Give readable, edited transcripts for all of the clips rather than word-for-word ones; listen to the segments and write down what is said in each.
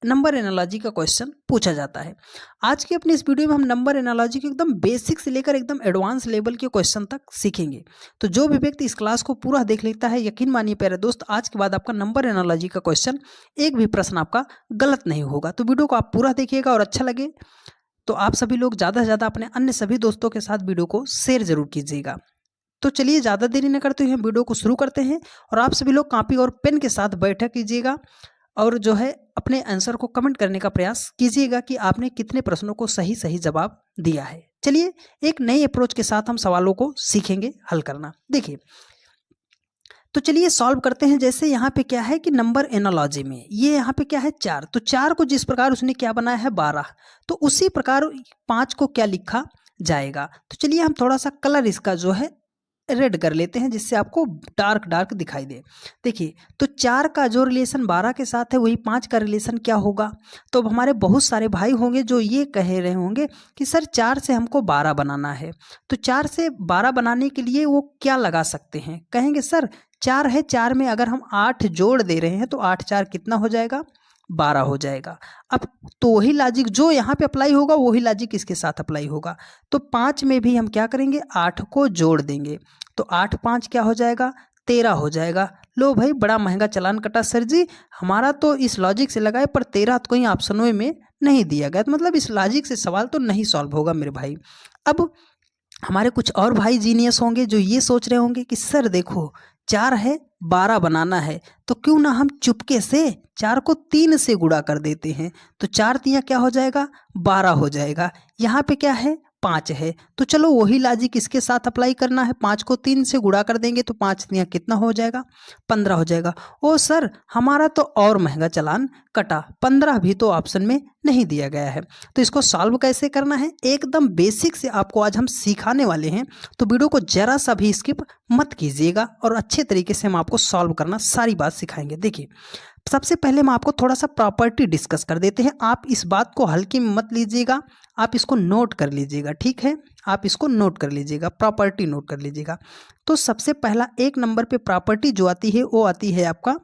Number analogy का question पूछा जाता है। आज की अपनी इस वीडियो में हम नंबर एनालॉजी के एकदम बेसिक से लेकर एकदम एडवांस लेवल के क्वेश्चन तक सीखेंगे। तो जो भी व्यक्ति इस क्लास को पूरा देख लेता है, यकीन मानिए प्यारे दोस्त, आज के बाद आपका नंबर एनालॉजी का क्वेश्चन एक भी प्रश्न आपका गलत नहीं होगा। तो वीडियो को आप पूरा देखिएगा और अच्छा लगे तो आप सभी लोग ज़्यादा से ज़्यादा अपने अन्य सभी दोस्तों के साथ वीडियो को शेयर जरूर कीजिएगा। तो चलिए ज़्यादा देरी न करते हुए हम वीडियो को शुरू करते हैं और आप सभी लोग कॉपी और पेन के साथ बैठा कीजिएगा और जो है अपने आंसर को कमेंट करने का प्रयास कीजिएगा कि आपने कितने प्रश्नों को सही सही जवाब दिया है। चलिए एक नई अप्रोच के साथ हम सवालों को सीखेंगे हल करना। देखिए, तो चलिए सॉल्व करते हैं। जैसे यहाँ पे क्या है कि नंबर एनालॉजी में ये यहाँ पे क्या है 4, तो 4 को जिस प्रकार उसने क्या बनाया है 12, तो उसी प्रकार 5 को क्या लिखा जाएगा। तो चलिए हम थोड़ा सा कलर इसका जो है रेड कर लेते हैं जिससे आपको डार्क दिखाई दे। देखिए, तो 4 का जो रिलेशन 12 के साथ है वही 5 का रिलेशन क्या होगा। तो अब हमारे बहुत सारे भाई होंगे जो ये कह रहे होंगे कि सर 4 से हमको 12 बनाना है, तो 4 से 12 बनाने के लिए वो क्या लगा सकते हैं। कहेंगे सर 4 है, 4 में अगर हम 8 जोड़ दे रहे हैं तो 8 4 कितना हो जाएगा, 12 हो जाएगा। अब तो वही लॉजिक जो यहाँ पे अप्लाई होगा वही लॉजिक इसके साथ अप्लाई होगा। तो 5 में भी हम क्या करेंगे, 8 को जोड़ देंगे, तो 8 5 क्या हो जाएगा, 13 हो जाएगा। लो भाई, बड़ा महंगा चालान कटा सर जी, हमारा तो इस लॉजिक से लगाए पर 13 तो कहीं ऑप्शनों में नहीं दिया गया, तो मतलब इस लॉजिक से सवाल तो नहीं सॉल्व होगा मेरे भाई। अब हमारे कुछ और भाई जीनियस होंगे जो ये सोच रहे होंगे कि सर देखो 4 है, 12 बनाना है, तो क्यों ना हम चुपके से 4 को 3 से गुणा कर देते हैं, तो 4 तियां क्या हो जाएगा, 12 हो जाएगा। यहाँ पे क्या है 5 है, तो चलो वही लॉजिक इसके साथ अप्लाई करना है। 5 को 3 से गुणा कर देंगे तो 5 तियां कितना हो जाएगा, 15 हो जाएगा। ओ सर हमारा तो और महंगा चालान कटा, 15 भी तो ऑप्शन में नहीं दिया गया है। तो इसको सॉल्व कैसे करना है एकदम बेसिक से आपको आज हम सिखाने वाले हैं, तो वीडियो को जरा सा भी स्किप मत कीजिएगा और अच्छे तरीके से हम आपको सॉल्व करना सारी बात सिखाएंगे। देखिए, सबसे पहले हम आपको थोड़ा सा प्रॉपर्टी डिस्कस कर देते हैं। आप इस बात को हल्के में मत लीजिएगा, आप इसको नोट कर लीजिएगा, ठीक है, आप इसको नोट कर लीजिएगा, प्रॉपर्टी नोट कर लीजिएगा। तो सबसे पहला 1 नंबर पे प्रॉपर्टी जो आती है वो आती है आपका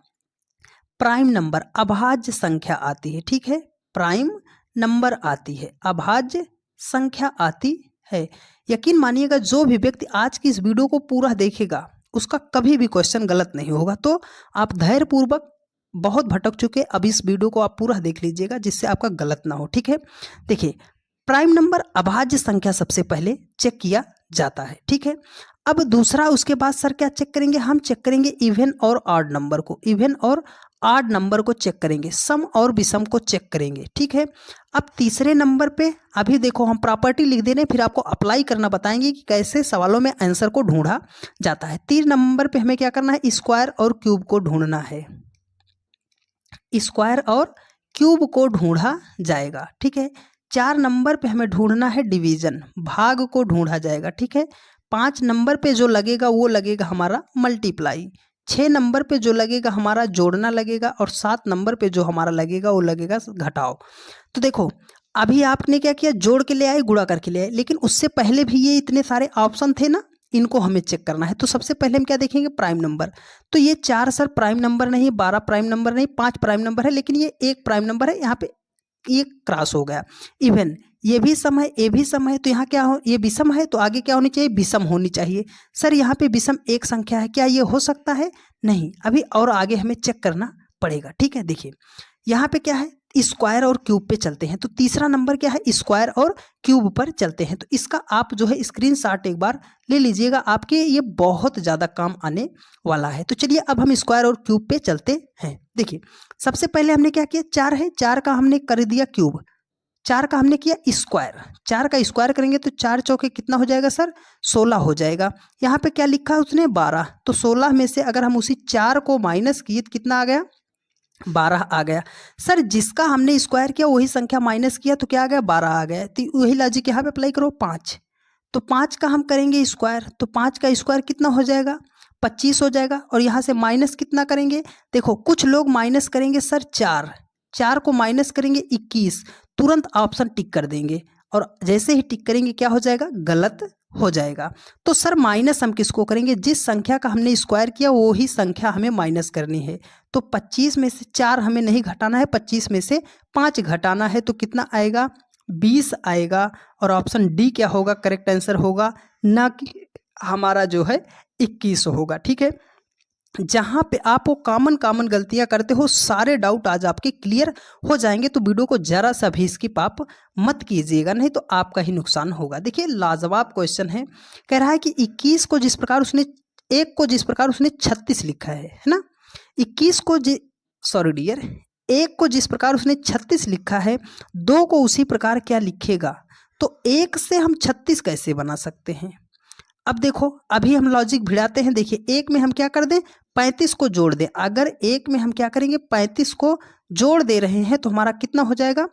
प्राइम नंबर, अभाज्य संख्या आती है, ठीक है, प्राइम नंबर आती है, अभाज्य संख्या आती है। यकीन मानिएगा जो भी व्यक्ति आज की इस वीडियो को पूरा देखेगा उसका कभी भी क्वेश्चन गलत नहीं होगा। तो आप धैर्यपूर्वक, बहुत भटक चुके, अब इस वीडियो को आप पूरा देख लीजिएगा जिससे आपका गलत ना हो, ठीक है। देखिए, प्राइम नंबर अभाज्य संख्या सबसे पहले चेक किया जाता है, ठीक है। अब दूसरा उसके बाद सर क्या चेक करेंगे, हम चेक करेंगे इवन और ऑड नंबर को, इवन और ऑड नंबर को चेक करेंगे, सम और विषम को चेक करेंगे, ठीक है। अब तीसरे नंबर पे अभी देखो हम प्रॉपर्टी लिख दे रहे हैं, फिर आपको अप्लाई करना बताएंगे कि कैसे सवालों में आंसर को ढूंढा जाता है। 3 नंबर पे हमें क्या करना है, स्क्वायर और क्यूब को ढूंढना है, स्क्वायर और क्यूब को ढूंढा जाएगा, ठीक है। 4 नंबर पे हमें ढूंढना है डिवीजन, भाग को ढूंढा जाएगा, ठीक है। 5 नंबर पे जो लगेगा वो लगेगा हमारा मल्टीप्लाई, 6 नंबर पे जो लगेगा हमारा जोड़ना लगेगा और 7 नंबर पे जो हमारा लगेगा वो लगेगा घटाओ। तो देखो अभी आपने क्या किया, जोड़ के ले आए, गुणा करके ले आए, लेकिन उससे पहले भी ये इतने सारे ऑप्शन थे ना, इनको हमें चेक करना है। तो सबसे पहले हम क्या देखेंगे, प्राइम नंबर। तो ये 4 सर प्राइम नंबर नहीं, 12 प्राइम नंबर नहीं, 5 प्राइम नंबर है, लेकिन ये 1 प्राइम नंबर है, यहाँ पे ये क्रॉस हो गया। इवन ये भी सम है, ये भी सम है, तो यहाँ क्या हो, ये विषम है तो आगे क्या होनी चाहिए, विषम होनी चाहिए। सर यहाँ पे विषम एक संख्या है, क्या ये हो सकता है, नहीं, अभी और आगे हमें चेक करना पड़ेगा, ठीक है। देखिए यहाँ पे क्या है, स्क्वायर और क्यूब पे चलते हैं, तो तीसरा नंबर क्या है, स्क्वायर और क्यूब पर चलते हैं। तो इसका आप जो है स्क्रीनशॉट एक बार ले लीजिएगा, आपके ये बहुत ज़्यादा काम आने वाला है। तो चलिए अब हम स्क्वायर और क्यूब पे चलते हैं। देखिए सबसे पहले हमने क्या किया, 4 है, 4 का हमने कर दिया क्यूब, 4 का हमने किया स्क्वायर, 4 का स्क्वायर करेंगे तो 4 चौके कितना हो जाएगा सर, 16 हो जाएगा। यहाँ पे क्या लिखा है उसने 12, तो 16 में से अगर हम उसी 4 को माइनस किए तो कितना आ गया, 12 आ गया। सर जिसका हमने स्क्वायर किया वही संख्या माइनस किया तो क्या आ गया, 12 आ गया। तो वही लॉजिक यहाँ पे अप्लाई करो, 5, तो 5 का हम करेंगे स्क्वायर, तो 5 का स्क्वायर कितना हो जाएगा, 25 हो जाएगा। और यहाँ से माइनस कितना करेंगे, देखो कुछ लोग माइनस करेंगे सर 4 को माइनस करेंगे 21, तुरंत ऑप्शन टिक कर देंगे और जैसे ही टिक करेंगे क्या हो जाएगा, गलत हो जाएगा। तो सर माइनस हम किसको करेंगे, जिस संख्या का हमने स्क्वायर किया वो ही संख्या हमें माइनस करनी है। तो 25 में से 4 हमें नहीं घटाना है, 25 में से 5 घटाना है, तो कितना आएगा, 20 आएगा। और ऑप्शन डी क्या होगा, करेक्ट आंसर होगा, ना कि हमारा जो है 21 होगा। ठीक है, जहाँ पे आप वो कॉमन गलतियाँ करते हो, सारे डाउट आज आपके क्लियर हो जाएंगे। तो वीडियो को जरा सा भी स्किप आप मत कीजिएगा, नहीं तो आपका ही नुकसान होगा। देखिए लाजवाब क्वेश्चन है, कह रहा है कि 21 को जिस प्रकार उसने 1 को जिस प्रकार उसने 36 लिखा है ना, 21 को सॉरी डियर, 1 को जिस प्रकार उसने 36 लिखा है, 2 को उसी प्रकार क्या लिखेगा। तो 1 से हम 36 कैसे बना सकते हैं। अब देखो अभी हम लॉजिक भिड़ाते हैं। देखिए 1 में हम क्या कर दें, 35 को जोड़ दें। अगर 1 में हम क्या करेंगे, 35 को जोड़ दे रहे हैं तो हमारा कितना हो जाएगा,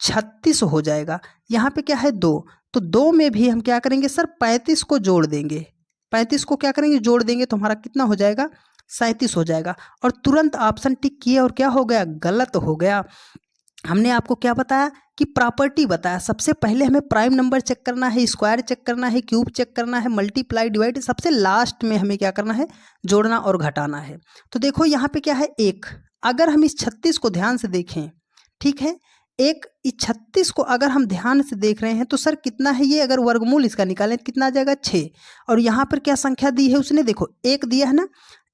36 हो जाएगा। यहाँ पे क्या है 2, तो 2 में भी हम क्या करेंगे सर, 35 को जोड़ देंगे। 35 को क्या करेंगे, जोड़ देंगे, तो हमारा कितना हो जाएगा, 37 हो जाएगा। और तुरंत ऑप्शन टिक किया और क्या हो गया, गलत हो गया। हमने आपको क्या बताया कि प्रॉपर्टी बताया, सबसे पहले हमें प्राइम नंबर चेक करना है, स्क्वायर चेक करना है, क्यूब चेक करना है, मल्टीप्लाई डिवाइड, सबसे लास्ट में हमें क्या करना है, जोड़ना और घटाना है। तो देखो यहाँ पे क्या है 1, अगर हम इस 36 को ध्यान से देखें, ठीक है, इस 36 को अगर हम ध्यान से देख रहे हैं तो सर कितना है ये, अगर वर्गमूल इसका निकालें तो कितना आ जाएगा 6। और यहाँ पर क्या संख्या दी है उसने, देखो 1 दिया है ना,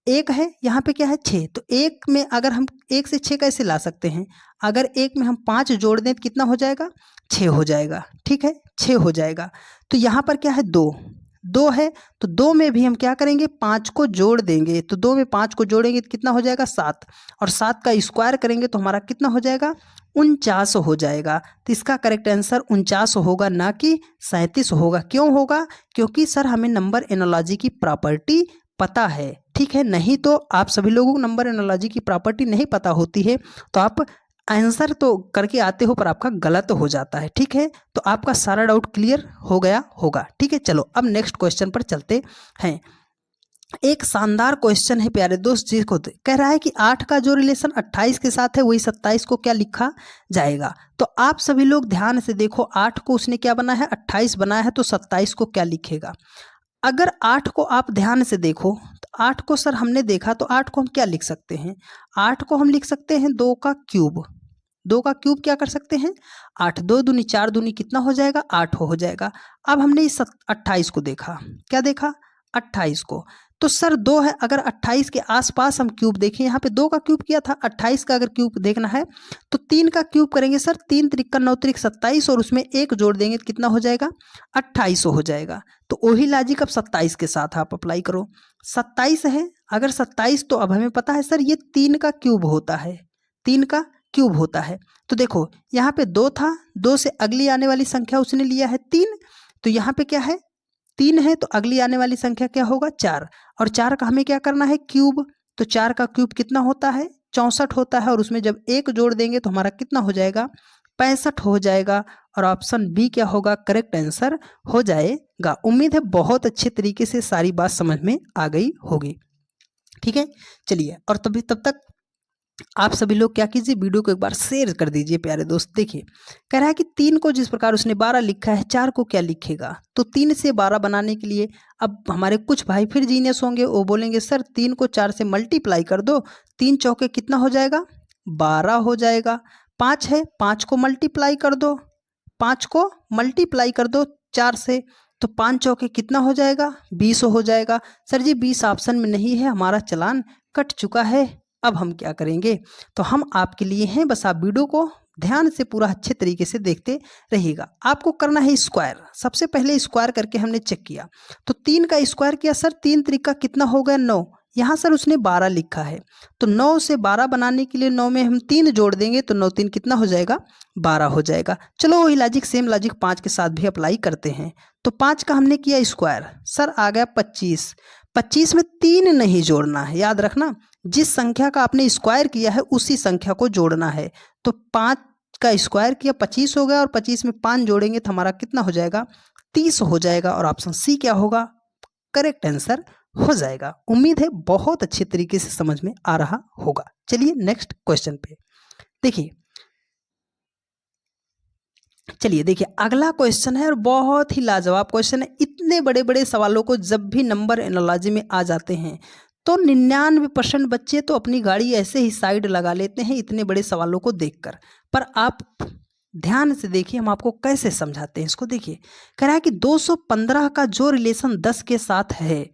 1 है, यहाँ पे क्या है 6। तो 1 में अगर हम 1 से 6 कैसे ला सकते हैं, अगर 1 में हम 5 जोड़ दें तो कितना हो जाएगा, 6 हो जाएगा। ठीक है, 6 हो जाएगा। तो यहाँ पर क्या है 2 है, तो 2 में भी हम क्या करेंगे, 5 को जोड़ देंगे। तो 2 में 5 को जोड़ेंगे तो कितना हो जाएगा 7, और 7 का स्क्वायर करेंगे तो हमारा कितना हो जाएगा, 49 हो जाएगा। तो इसका करेक्ट आंसर 49 होगा, ना कि 37 होगा। क्यों होगा, क्योंकि सर हमें नंबर एनालॉजी की प्रॉपर्टी पता है। ठीक है, नहीं तो आप सभी लोगों को नंबर एनालॉजी की प्रॉपर्टी नहीं पता होती है, तो आप आंसर तो करके आते हो पर आपका गलत हो जाता है। ठीक है, तो आपका सारा डाउट क्लियर हो गया होगा। ठीक है, चलो अब नेक्स्ट क्वेश्चन पर चलते हैं। एक शानदार क्वेश्चन है प्यारे दोस्त जी को, कह रहा है कि 8 का जो रिलेशन 28 के साथ है वही 27 को क्या लिखा जाएगा। तो आप सभी लोग ध्यान से देखो, 8 को उसने क्या बनाया है, 28 बनाया है, तो 27 को क्या लिखेगा। अगर 8 को आप ध्यान से देखो, तो 8 को सर हमने देखा, तो 8 को हम क्या लिख सकते हैं, 8 को हम लिख सकते हैं 2 का क्यूब। 2 का क्यूब क्या कर सकते हैं, 8, 2 दूनी 4 दूनी कितना हो जाएगा, 8 हो जाएगा। अब हमने इस 28 को देखा, क्या देखा, 28 को। तो सर 2 है, अगर 28 के आसपास हम क्यूब देखें, यहाँ पे 2 का क्यूब किया था, 28 का अगर क्यूब देखना है तो 3 का क्यूब करेंगे सर, 3 त्रिक 9 त्रिक 27, और उसमें 1 जोड़ देंगे तो कितना हो जाएगा, 28 हो जाएगा। तो वही लॉजिक अब 27 के साथ आप अप्लाई करो। 27 है, अगर 27, तो अब हमें पता है सर ये 3 का क्यूब होता है, 3 का क्यूब होता है। तो देखो यहाँ पे 2 था, 2 से अगली आने वाली संख्या उसने लिया है 3, तो यहाँ पे क्या है 3 है, तो अगली आने वाली संख्या क्या होगा 4, और 4 का हमें क्या करना है क्यूब। तो 4 का क्यूब कितना होता है, 64 होता है, और उसमें जब 1 जोड़ देंगे तो हमारा कितना हो जाएगा, 65 हो जाएगा। और ऑप्शन बी क्या होगा, करेक्ट आंसर हो जाएगा। उम्मीद है बहुत अच्छे तरीके से सारी बात समझ में आ गई होगी। ठीक है, चलिए, और तब तक आप सभी लोग क्या कीजिए, वीडियो को एक बार शेयर कर दीजिए प्यारे दोस्त। देखिए कह रहा है कि 3 को जिस प्रकार उसने 12 लिखा है, 4 को क्या लिखेगा। तो 3 से 12 बनाने के लिए अब हमारे कुछ भाई फिर जीनियस होंगे, वो बोलेंगे सर 3 को 4 से मल्टीप्लाई कर दो, 3 चौके कितना हो जाएगा, 12 हो जाएगा। 5 है, 5 को मल्टीप्लाई कर दो, 5 को मल्टीप्लाई कर दो 4 से, तो 5 चौके कितना हो जाएगा, 20 हो जाएगा। सर जी 20 ऑप्शन में नहीं है, हमारा चालान कट चुका है। अब हम क्या करेंगे, तो हम आपके लिए हैं, बस आप वीडियो को ध्यान से पूरा अच्छे तरीके से देखते रहिएगा। आपको करना है स्क्वायर। सबसे पहले स्क्वायर करके हमने चेक किया, तो 3 का स्क्वायर किया सर, 3 त्रिका कितना हो गया 9, यहाँ सर उसने 12 लिखा है, तो 9 से 12 बनाने के लिए 9 में हम 3 जोड़ देंगे, तो 9 3 कितना हो जाएगा, 12 हो जाएगा। चलो वही लॉजिक, सेम लॉजिक 5 के साथ भी अप्लाई करते हैं। तो 5 का हमने किया स्क्वायर, सर आ गया 25। 25 में 3 नहीं जोड़ना है, याद रखना, जिस संख्या का आपने स्क्वायर किया है उसी संख्या को जोड़ना है। तो 5 का स्क्वायर किया 25 हो गया, और 25 में 5 जोड़ेंगे तो हमारा कितना हो जाएगा, 30 हो जाएगा। और ऑप्शन सी क्या होगा, करेक्ट आंसर हो जाएगा। उम्मीद है बहुत अच्छे तरीके से समझ में आ रहा होगा। चलिए नेक्स्ट क्वेश्चन पे देखिए, चलिए देखिए अगला क्वेश्चन है और बहुत ही लाजवाब क्वेश्चन है। इतने बड़े बड़े सवालों को जब भी नंबर एनालॉजी में आ जाते हैं तो 99% बच्चे तो अपनी गाड़ी ऐसे ही साइड लगा लेते हैं इतने बड़े सवालों को देखकर। पर आप ध्यान से देखिए, हम आपको कैसे समझाते हैं इसको। देखिए कह रहा है कि 215 का जो रिलेशन 10 के साथ है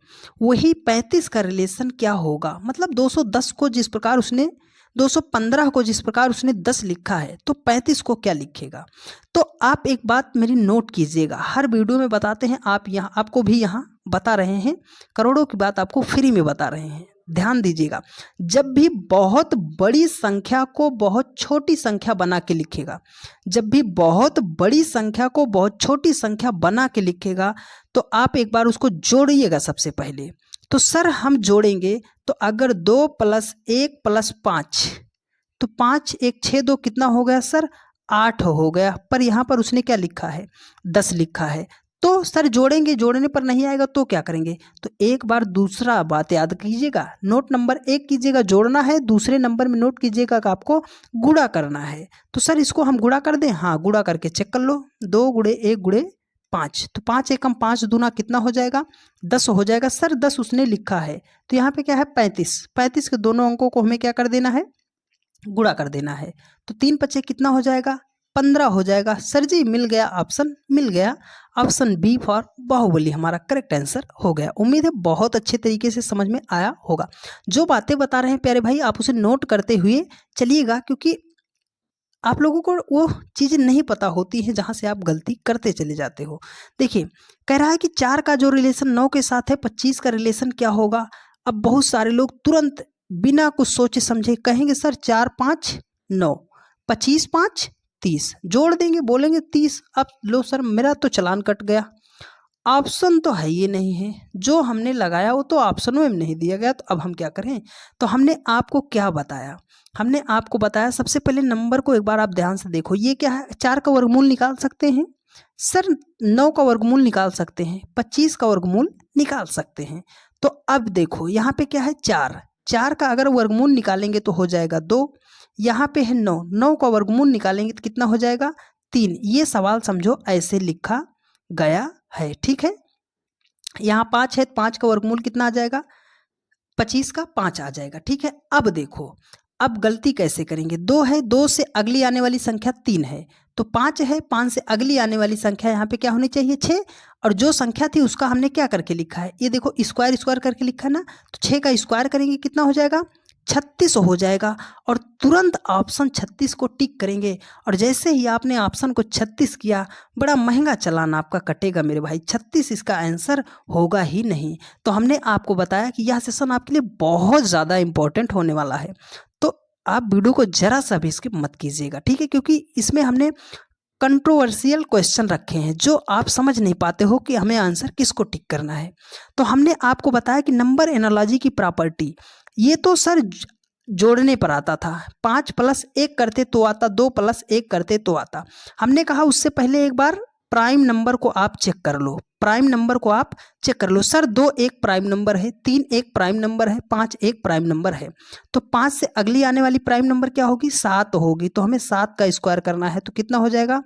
वही 35 का रिलेशन क्या होगा। मतलब 210 को जिस प्रकार उसने 215 को जिस प्रकार उसने 10 लिखा है तो 35 को क्या लिखेगा। तो आप एक बात मेरी नोट कीजिएगा, हर वीडियो में बताते हैं, आप यहाँ आपको भी यहाँ बता रहे हैं, करोड़ों की बात आपको फ्री में बता रहे हैं। ध्यान दीजिएगा, जब भी बहुत बड़ी संख्या को बहुत छोटी संख्या बना के लिखेगा, जब भी बहुत बड़ी संख्या को बहुत छोटी संख्या बना के लिखेगा तो आप एक बार उसको जोड़िएगा। सबसे पहले तो सर हम जोड़ेंगे तो अगर 2 + 1 + 5 तो 5 1 6 2 कितना हो गया सर 8 हो गया। पर यहाँ पर उसने क्या लिखा है 10 लिखा है। तो सर जोड़ेंगे, जोड़ने पर नहीं आएगा तो क्या करेंगे। तो एक बार दूसरा बात याद कीजिएगा, नोट नंबर 1 कीजिएगा जोड़ना है, दूसरे नंबर में नोट कीजिएगा कि आपको गुणा करना है। तो सर इसको हम गुणा कर दें, हाँ गुणा करके चेक कर लो, 2 × 1 × 5 तो 5 एकम 5 दूना कितना हो जाएगा 10 हो जाएगा। सर 10 उसने लिखा है तो यहाँ पे क्या है 35 के दोनों अंकों को हमें क्या कर देना है गुणा कर देना है। तो 3 × 5 कितना हो जाएगा 15 हो जाएगा। सर जी मिल गया, ऑप्शन मिल गया, ऑप्शन बी फॉर बाहुबली हमारा करेक्ट आंसर हो गया। उम्मीद है बहुत अच्छे तरीके से समझ में आया होगा। जो बातें बता रहे हैं प्यारे भाई आप उसे नोट करते हुए चलिएगा, क्योंकि आप लोगों को वो चीज़ें नहीं पता होती हैं जहाँ से आप गलती करते चले जाते हो। देखिए कह रहा है कि 4 का जो रिलेशन 9 के साथ है 25 का रिलेशन क्या होगा। अब बहुत सारे लोग तुरंत बिना कुछ सोचे समझे कहेंगे सर 4 5 9 25 5 30 जोड़ देंगे, बोलेंगे 30। अब लो सर मेरा तो चालान कट गया, ऑप्शन तो है ये नहीं है, जो हमने लगाया वो तो ऑप्शनों में नहीं दिया गया, तो अब हम क्या करें। तो हमने आपको क्या बताया, हमने आपको बताया सबसे पहले नंबर को एक बार आप ध्यान से देखो। ये क्या है 4 का वर्गमूल निकाल सकते हैं सर, 9 का वर्गमूल निकाल सकते हैं, 25 का वर्गमूल निकाल सकते हैं। तो अब देखो यहाँ पे क्या है 4 का अगर वर्गमूल निकालेंगे तो हो जाएगा 2, यहाँ पे है 9 का वर्गमूल निकालेंगे तो कितना हो जाएगा 3। ये सवाल समझो ऐसे लिखा गया है, ठीक है। यहाँ 5 है, 5 का वर्गमूल कितना आ जाएगा 25 का 5 आ जाएगा, ठीक है। अब देखो अब गलती कैसे करेंगे, 2 है, 2 से अगली आने वाली संख्या 3 है, तो 5 है, 5 से अगली आने वाली संख्या यहाँ पे क्या होनी चाहिए 6, और जो संख्या थी उसका हमने क्या करके लिखा है, ये देखो स्क्वायर करके लिखा है ना, तो 6 का स्क्वायर करेंगे कितना हो जाएगा 36 हो जाएगा। और तुरंत ऑप्शन 36 को टिक करेंगे, और जैसे ही आपने ऑप्शन को 36 किया बड़ा महंगा चालान आपका कटेगा मेरे भाई, 36 इसका आंसर होगा ही नहीं। तो हमने आपको बताया कि यह सेशन आपके लिए बहुत ज़्यादा इंपॉर्टेंट होने वाला है, तो आप वीडियो को जरा सा भी स्किप मत कीजिएगा, ठीक है, क्योंकि इसमें हमने कंट्रोवर्शियल क्वेश्चन रखे हैं जो आप समझ नहीं पाते हो कि हमें आंसर किसको टिक करना है। तो हमने आपको बताया कि नंबर एनालॉजी की प्रॉपर्टी, ये तो सर जोड़ने पर आता था, 5 + 1 करते तो आता, 2 + 1 करते तो आता। हमने कहा उससे पहले एक बार प्राइम नंबर को आप चेक कर लो, प्राइम नंबर को आप चेक कर लो। सर 2 एक प्राइम नंबर है, 3 एक प्राइम नंबर है, 5 एक प्राइम नंबर है, तो 5 से अगली आने वाली प्राइम नंबर क्या होगी 7 होगी। तो हमें 7 का स्क्वायर करना है, तो कितना हो जाएगा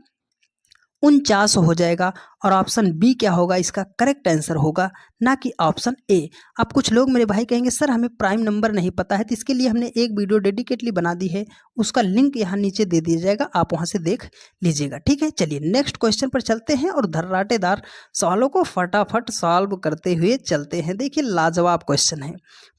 49 हो जाएगा। और ऑप्शन बी क्या होगा इसका करेक्ट आंसर होगा, ना कि ऑप्शन ए। अब कुछ लोग मेरे भाई कहेंगे सर हमें प्राइम नंबर नहीं पता है, तो इसके लिए हमने एक वीडियो डेडिकेटली बना दी है, उसका लिंक यहाँ नीचे दे दिया जाएगा, आप वहाँ से देख लीजिएगा, ठीक है। चलिए नेक्स्ट क्वेश्चन पर चलते हैं और धर्राटेदार सवालों को फटाफट सॉल्व करते हुए चलते हैं। देखिए लाजवाब क्वेश्चन है,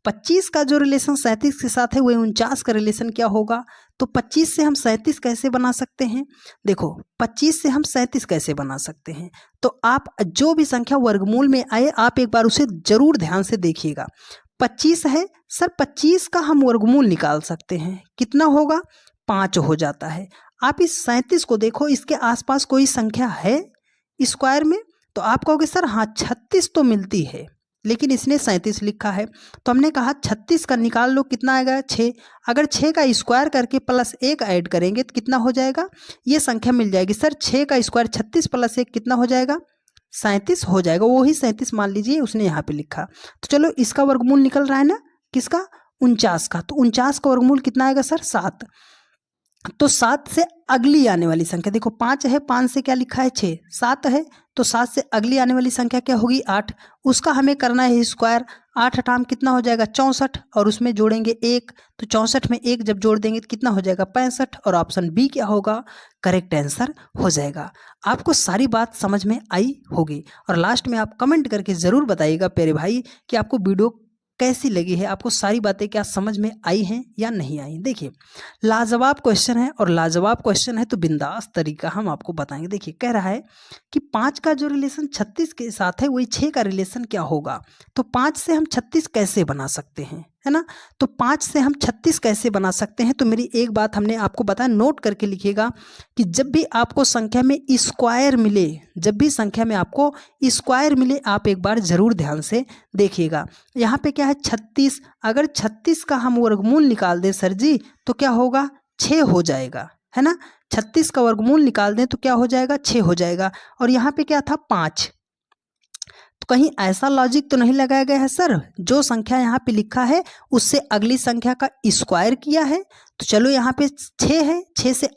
25 का जो रिलेशन 37 के साथ है वही 49 का रिलेशन क्या होगा। तो 25 से हम 37 कैसे बना सकते हैं, देखो 25 से हम 37 कैसे बना सकते हैं। तो आप जो भी संख्या वर्गमूल में आए आप एक बार उसे जरूर ध्यान से देखिएगा। 25 है सर, 25 का हम वर्गमूल निकाल सकते हैं, कितना होगा 5 हो जाता है। आप इस 37 को देखो, इसके आसपास कोई संख्या है स्क्वायर में, तो आप कहोगे सर हाँ 36 तो मिलती है, लेकिन इसने 37 लिखा है। तो हमने कहा 36 का निकाल लो, कितना आएगा 6। अगर 6 का स्क्वायर करके +1 ऐड करेंगे तो कितना हो जाएगा, ये संख्या मिल जाएगी। सर 6 का स्क्वायर 36 + 1 कितना हो जाएगा 37 हो जाएगा, वही 37 मान लीजिए उसने यहाँ पे लिखा। तो चलो इसका वर्गमूल निकल रहा है ना, किसका 49 का, तो 49 का वर्गमूल कितना आएगा सर 7। तो 7 से अगली आने वाली संख्या, देखो 5 है, 5 से क्या लिखा है 6, 7 है, तो 7 से अगली आने वाली संख्या क्या होगी 8, उसका हमें करना है स्क्वायर। 8 हटाम कितना हो जाएगा 64, और उसमें जोड़ेंगे 1, तो 64 में 1 जब जोड़ देंगे तो कितना हो जाएगा 65, और ऑप्शन बी क्या होगा करेक्ट आंसर हो जाएगा। आपको सारी बात समझ में आई होगी, और लास्ट में आप कमेंट करके ज़रूर बताइएगा प्यारे भाई कि आपको वीडियो कैसी लगी है, आपको सारी बातें क्या समझ में आई हैं या नहीं आई। देखिए लाजवाब क्वेश्चन है, और लाजवाब क्वेश्चन है तो बिंदास तरीका हम आपको बताएंगे। देखिए कह रहा है कि 5 का जो रिलेशन 36 के साथ है वही 6 का रिलेशन क्या होगा। तो 5 से हम 36 कैसे बना सकते हैं, है ना। तो 5 से हम 36 कैसे बना सकते हैं, तो मेरी एक बात हमने आपको बताया, नोट करके लिखिएगा कि जब भी आपको संख्या में स्क्वायर मिले, जब भी संख्या में आपको स्क्वायर मिले, आप एक बार जरूर ध्यान से देखिएगा। यहाँ पे क्या है 36, अगर 36 का हम वर्गमूल निकाल दें सर जी तो क्या होगा 6 हो जाएगा, है ना। 36 का वर्गमूल निकाल दें तो क्या हो जाएगा 6 हो जाएगा। और यहाँ पे क्या था 5, तो कहीं ऐसा लॉजिक तो नहीं लगाया गया है सर जो संख्या यहाँ पे लिखा है उससे अगली संख्या का स्क्वायर किया है। तो चलो यहाँ पे 6 है, 6 से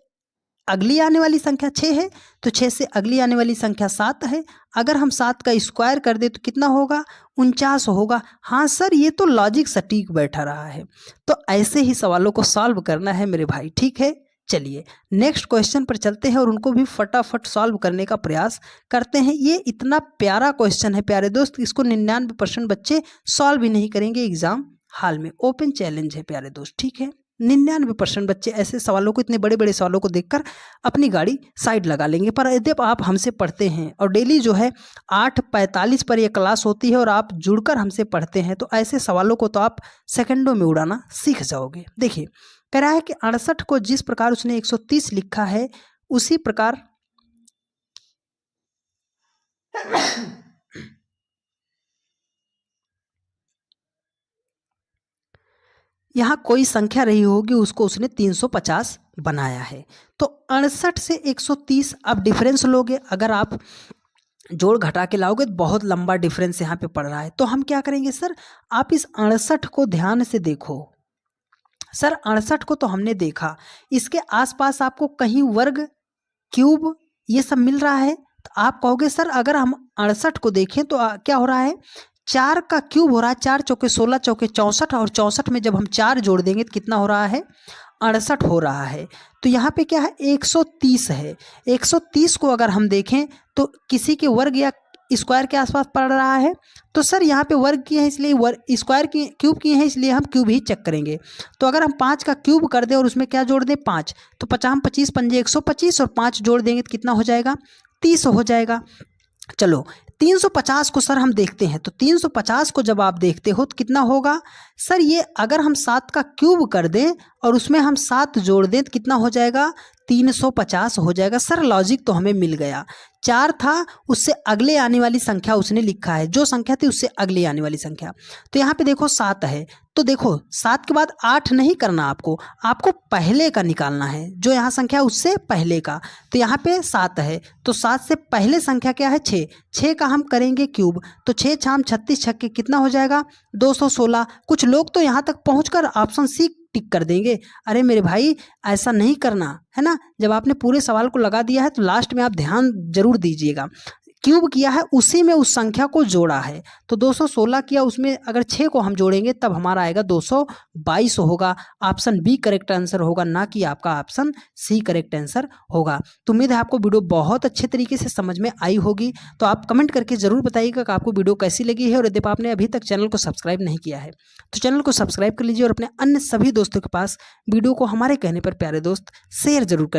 अगली आने वाली संख्या 6 है, तो 6 से अगली आने वाली संख्या 7 है। अगर हम 7 का स्क्वायर कर दे तो कितना होगा 49 होगा। हाँ सर ये तो लॉजिक सटीक बैठा रहा है। तो ऐसे ही सवालों को सॉल्व करना है मेरे भाई, ठीक है। चलिए नेक्स्ट क्वेश्चन पर चलते हैं और उनको भी फटाफट सॉल्व करने का प्रयास करते हैं। ये इतना प्यारा क्वेश्चन है प्यारे दोस्त, इसको 99% बच्चे सॉल्व भी नहीं करेंगे एग्जाम हाल में। ओपन चैलेंज है प्यारे दोस्त, ठीक है। 99% बच्चे ऐसे सवालों को, इतने बड़े बड़े सवालों को देखकर अपनी गाड़ी साइड लगा लेंगे। पर यदि आप हमसे पढ़ते हैं और डेली जो है 8:45 पर यह क्लास होती है और आप जुड़कर हमसे पढ़ते हैं तो ऐसे सवालों को तो आप सेकंडों में उड़ाना सीख जाओगे। देखिए कह रहा है कि 68 को जिस प्रकार उसने 130 लिखा है उसी प्रकार यहाँ कोई संख्या रही होगी उसको उसने 350 बनाया है। तो 68 से 130 अब डिफरेंस लोगे, अगर आप जोड़ घटा के लाओगे तो बहुत लंबा डिफरेंस यहाँ पे पड़ रहा है। तो हम क्या करेंगे सर, आप इस 68 को ध्यान से देखो। सर 68 को तो हमने देखा, इसके आसपास आपको कहीं वर्ग क्यूब ये सब मिल रहा है। तो आप कहोगे सर अगर हम 68 को देखें तो क्या हो रहा है 4 का क्यूब हो रहा है, 4 चौके 16 चौके 64, और 64 में जब हम 4 जोड़ देंगे तो कितना हो रहा है 68 हो रहा है। तो यहाँ पे क्या है 130 है। 130 को अगर हम देखें तो किसी के वर्ग या स्क्वायर के आसपास पड़ रहा है। तो सर यहाँ पे वर्ग किए हैं इसलिए वर्ग, स्क्वायर की क्यूब किए हैं इसलिए हम क्यूब ही चेक करेंगे। तो अगर हम 5 का क्यूब कर दें और उसमें क्या जोड़ दें 5, तो 50 25 पंजे 125 और 5 जोड़ देंगे तो कितना हो जाएगा 30 हो जाएगा। चलो 350 को सर हम देखते हैं, तो 350 को जब आप देखते हो तो कितना होगा सर, ये अगर हम 7 का क्यूब कर दें और उसमें हम 7 जोड़ दें तो कितना हो जाएगा 350 हो जाएगा। सर लॉजिक तो हमें मिल गया, 4 था उससे अगले आने वाली संख्या उसने लिखा है, जो संख्या थी उससे अगले आने वाली संख्या। तो यहाँ पे देखो 7 है, तो देखो 7 के बाद 8 नहीं करना, आपको पहले का निकालना है, जो यहाँ संख्या उससे पहले का। तो यहाँ पे 7 है, तो 7 से पहले संख्या क्या है 6, 6 का हम करेंगे क्यूब, तो 6 छाम 36 छक्के कितना हो जाएगा 216। कुछ लोग तो यहाँ तक पहुँचकर ऑप्शन सी टिक कर देंगे। अरे मेरे भाई ऐसा नहीं करना है ना, जब आपने पूरे सवाल को लगा दिया है तो लास्ट में आप ध्यान जरूर दीजिएगा। क्यूब किया है उसी में उस संख्या को जोड़ा है, तो 216 किया, उसमें अगर 6 को हम जोड़ेंगे तब हमारा आएगा 222 होगा। ऑप्शन बी करेक्ट आंसर होगा, ना कि आपका ऑप्शन सी करेक्ट आंसर होगा। तो उम्मीद है आपको वीडियो बहुत अच्छे तरीके से समझ में आई होगी। तो आप कमेंट करके जरूर बताइएगा कि आपको वीडियो कैसी लगी है, और यदि आपने अभी तक चैनल को सब्सक्राइब नहीं किया है तो चैनल को सब्सक्राइब कर लीजिए और अपने अन्य सभी दोस्तों के पास वीडियो को हमारे कहने पर प्यारे दोस्त शेयर जरूर कर